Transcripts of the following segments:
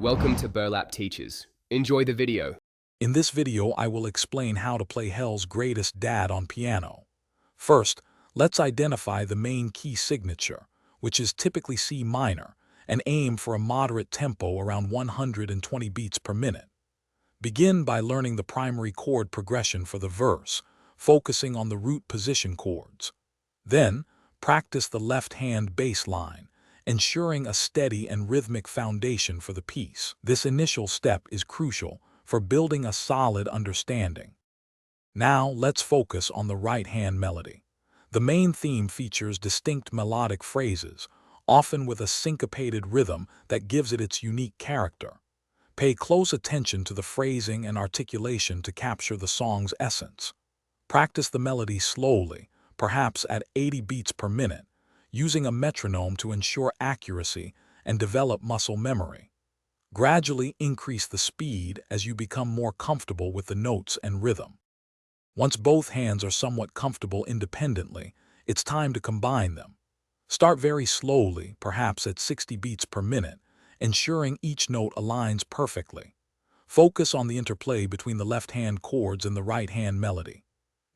Welcome to Burlap Teachers. Enjoy the video. In this video, I will explain how to play Hell's Greatest Dad on piano. First, let's identify the main key signature, which is typically C minor, and aim for a moderate tempo around 120 beats per minute. Begin by learning the primary chord progression for the verse, focusing on the root position chords. Then, practice the left-hand bass line, ensuring a steady and rhythmic foundation for the piece. This initial step is crucial for building a solid understanding. Now let's focus on the right-hand melody. The main theme features distinct melodic phrases, often with a syncopated rhythm that gives it its unique character. Pay close attention to the phrasing and articulation to capture the song's essence. Practice the melody slowly, perhaps at 80 beats per minute, using a metronome to ensure accuracy and develop muscle memory. Gradually increase the speed as you become more comfortable with the notes and rhythm. Once both hands are somewhat comfortable independently, it's time to combine them. Start very slowly, perhaps at 60 beats per minute, ensuring each note aligns perfectly. Focus on the interplay between the left-hand chords and the right-hand melody.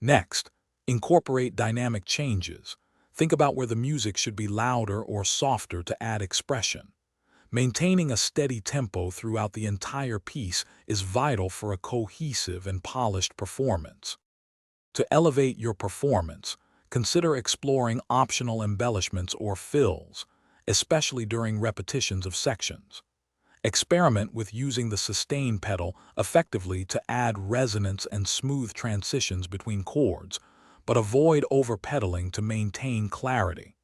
Next, incorporate dynamic changes. Think about where the music should be louder or softer to add expression. Maintaining a steady tempo throughout the entire piece is vital for a cohesive and polished performance. To elevate your performance, consider exploring optional embellishments or fills, especially during repetitions of sections. Experiment with using the sustain pedal effectively to add resonance and smooth transitions between chords, but avoid over-pedaling to maintain clarity.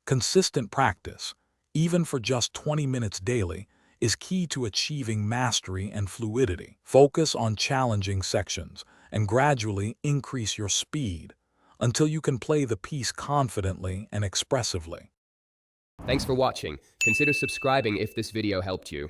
Consistent practice, even for just 20 minutes daily, is key to achieving mastery and fluidity. Focus on challenging sections and gradually increase your speed until you can play the piece confidently and expressively. Thanks for watching. Consider subscribing if this video helped you.